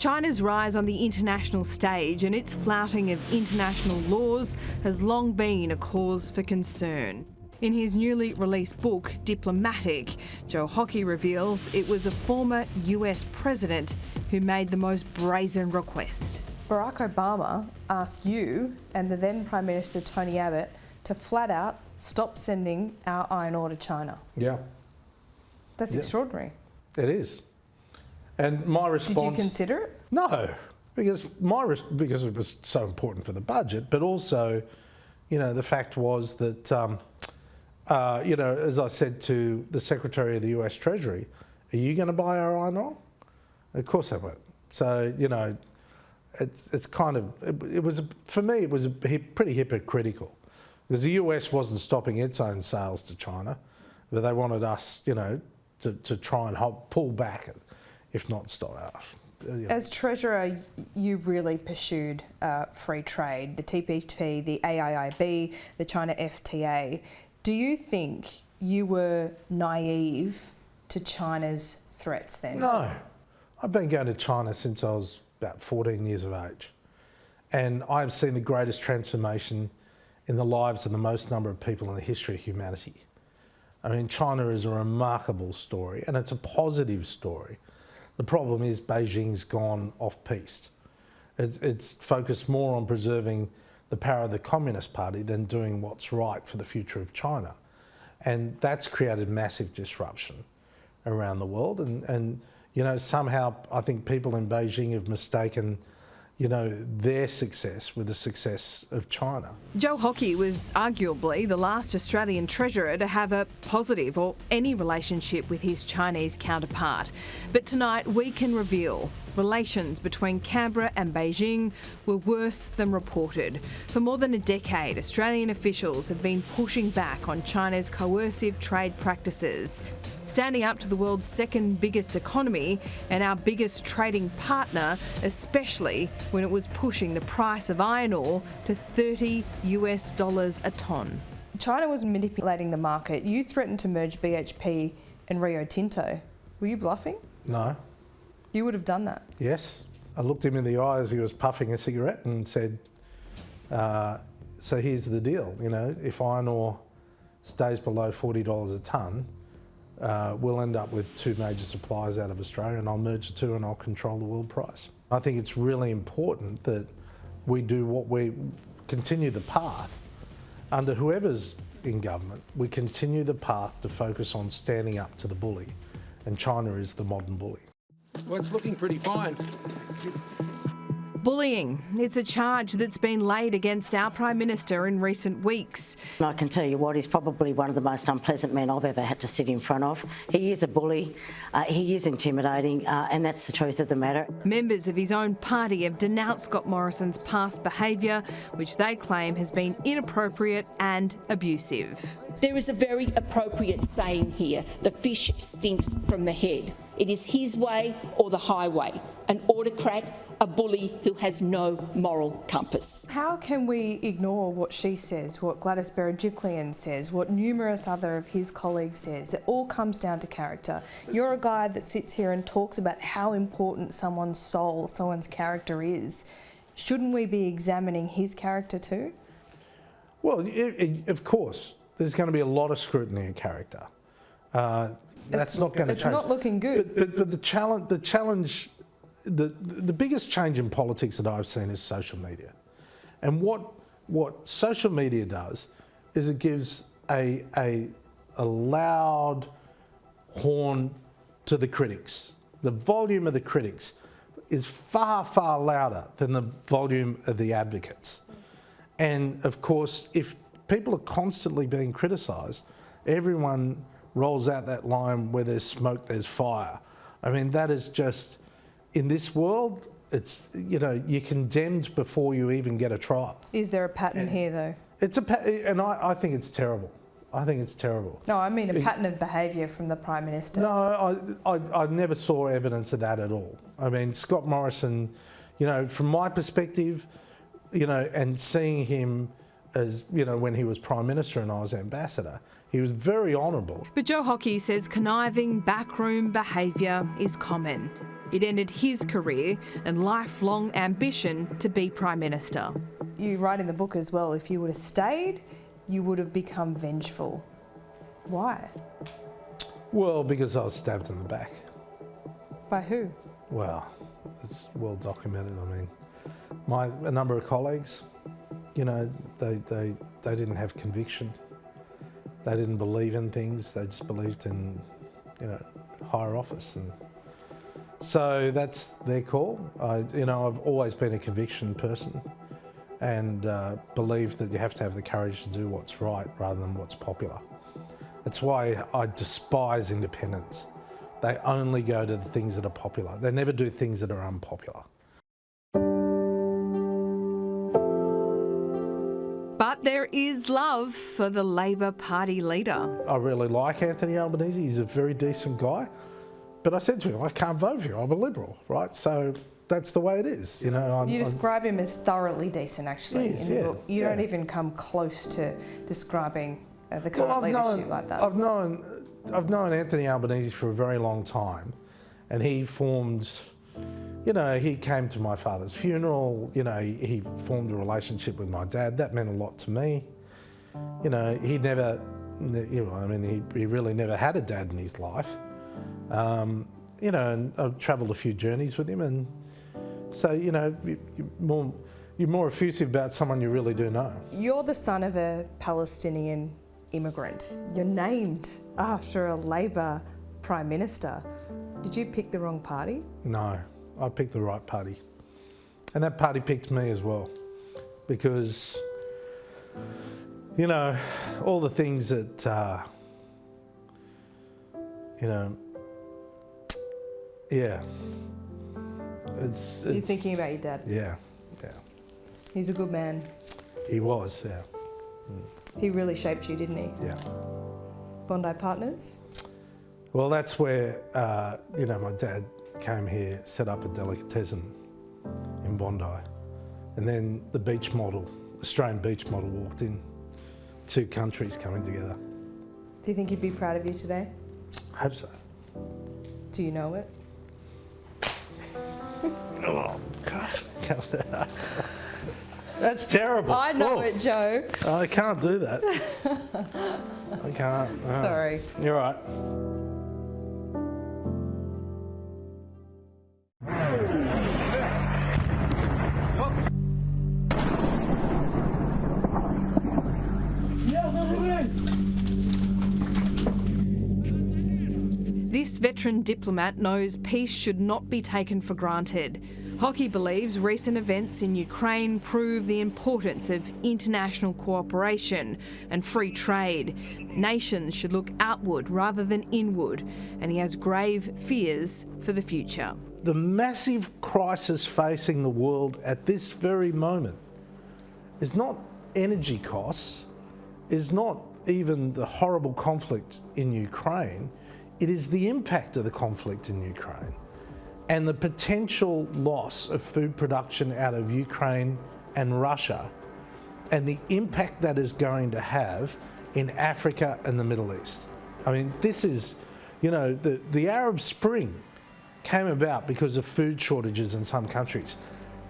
China's rise on the international stage and its flouting of international laws has long been a cause for concern. In his newly released book, Diplomatic, Joe Hockey reveals it was a former US president who made the most brazen request. Barack Obama asked you and the then Prime Minister Tony Abbott to flat out stop sending our iron ore to China. Yeah. That's extraordinary. It is. And my response... Did you consider it? No, because it was so important for the budget, but also, you know, the fact was that, you know, as I said to the Secretary of the US Treasury, are you going to buy our iron ore? Of course I won't. So, you know, it's kind of, it was, for me, it was pretty hypocritical, because the US wasn't stopping its own sales to China, but they wanted us, you know, to try and pull back, if not stop out. You know. As Treasurer, you really pursued free trade, the TPP, the AIIB, the China FTA. Do you think you were naive to China's threats then? No. I've been going to China since I was about 14 years of age. And I've seen the greatest transformation in the lives of the most number of people in the history of humanity. I mean, China is a remarkable story, and it's a positive story. The problem is Beijing's gone off-piste. It's focused more on preserving the power of the Communist Party than doing what's right for the future of China. And that's created massive disruption around the world. And you know, somehow I think people in Beijing have mistaken, you know, their success with the success of China. Joe Hockey was arguably the last Australian treasurer to have a positive or any relationship with his Chinese counterpart. But tonight we can reveal relations between Canberra and Beijing were worse than reported. For more than a decade, Australian officials have been pushing back on China's coercive trade practices, standing up to the world's second biggest economy and our biggest trading partner, especially when it was pushing the price of iron ore to $30 a tonne. China was manipulating the market. You threatened to merge BHP and Rio Tinto. Were you bluffing? No. You would have done that? Yes. I looked him in the eye as he was puffing a cigarette and said, so here's the deal, you know, if iron ore stays below $40 a tonne, we'll end up with two major suppliers out of Australia, and I'll merge the two and I'll control the world price. I think it's really important that we do what we continue the path under whoever's in government. We continue the path to focus on standing up to the bully, and China is the modern bully. Well, it's looking pretty fine. Bullying. It's a charge that's been laid against our Prime Minister in recent weeks. I can tell you what, he's probably one of the most unpleasant men I've ever had to sit in front of. He is a bully, he is intimidating, and that's the truth of the matter. Members of his own party have denounced Scott Morrison's past behaviour, which they claim has been inappropriate and abusive. There is a very appropriate saying here: the fish stinks from the head. It is his way or the highway. An autocrat, a bully who has no moral compass. How can we ignore what she says, what Gladys Berejiklian says, what numerous other of his colleagues says? It all comes down to character. You're a guy that sits here and talks about how important someone's soul, someone's character is. Shouldn't we be examining his character too? Well, of course, there's going to be a lot of scrutiny of character. That's not going to change. It's not looking good. But the challenge, the biggest change in politics that I've seen is social media. And what social media does is it gives a loud horn to the critics. The volume of the critics is far, far louder than the volume of the advocates. And of course, if people are constantly being criticised, everyone rolls out that line, where there's smoke, there's fire. I mean, that is just, in this world, it's, you know, you're condemned before you even get a trial. Is there a pattern here though? It's and I think it's terrible. I think it's terrible. No, I mean a pattern of behaviour from the Prime Minister. No, I never saw evidence of that at all. I mean, Scott Morrison, you know, from my perspective, you know, and seeing him as, you know, when he was Prime Minister and I was Ambassador. He was very honourable. But Joe Hockey says conniving backroom behaviour is common. It ended his career and lifelong ambition to be Prime Minister. You write in the book as well, if you would have stayed, you would have become vengeful. Why? Well, because I was stabbed in the back. By who? Well, it's well documented. I mean, a number of colleagues, you know, they didn't have conviction. They didn't believe in things. They just believed in, you know, higher office, and so that's their call. I've always been a conviction person, and believe that you have to have the courage to do what's right rather than what's popular. That's why I despise independents. They only go to the things that are popular. They never do things that are unpopular. But there is love for the Labor Party leader. I really like Anthony Albanese. He's a very decent guy. But I said to him, I can't vote for you. I'm a Liberal, right? So that's the way it is. You know, You describe him as thoroughly decent, actually. He is, in the yeah, book. You don't even come close to describing the current leadership like that. I've known Anthony Albanese for a very long time, and he formed, you know, he came to my father's funeral. You know, he formed a relationship with my dad. That meant a lot to me. You know, he never, you know, I mean, he really never had a dad in his life. You know, and I've travelled a few journeys with him, and so, you know, you're more effusive about someone you really do know. You're the son of a Palestinian immigrant. You're named after a Labor Prime Minister. Did you pick the wrong party? No, I picked the right party. And that party picked me as well, because, you know, all the things that, you know, yeah. It's You're thinking about your dad. Yeah. He's a good man. He was, yeah. He really shaped you, didn't he? Yeah. Bondi Partners? Well, that's where, you know, my dad came here, set up a delicatessen in Bondi. And then the beach model, Australian beach model, walked in. Two countries coming together. Do you think he'd be proud of you today? I hope so. Do you know it? Oh, God. That's terrible. I know it, Joe. I can't do that. I can't. No. Sorry. You're right. This veteran diplomat knows peace should not be taken for granted. Hockey believes recent events in Ukraine prove the importance of international cooperation and free trade. Nations should look outward rather than inward, and he has grave fears for the future. The massive crisis facing the world at this very moment is not energy costs, is not even the horrible conflict in Ukraine. It is the impact of the conflict in Ukraine and the potential loss of food production out of Ukraine and Russia, and the impact that is going to have in Africa and the Middle East. I mean, this is, you know, the Arab Spring came about because of food shortages in some countries.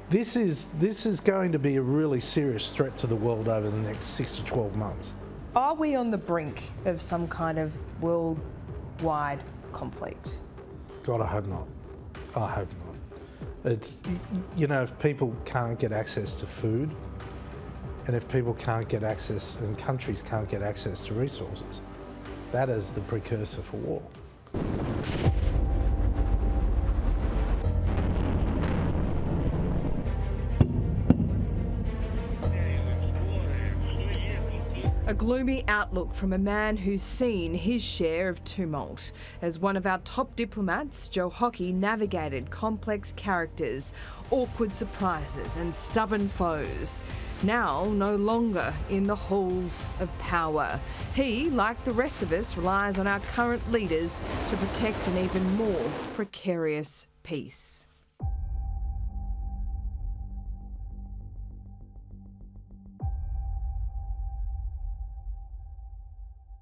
This is going to be a really serious threat to the world over the next 6 to 12 months. Are we on the brink of some kind of worldwide conflict? God, I hope not. I hope not. It's, you know, if people can't get access to food, and if people can't get access, and countries can't get access to resources, that is the precursor for war. A gloomy outlook from a man who's seen his share of tumult. As one of our top diplomats, Joe Hockey navigated complex characters, awkward surprises and stubborn foes. Now no longer in the halls of power. He, like the rest of us, relies on our current leaders to protect an even more precarious peace.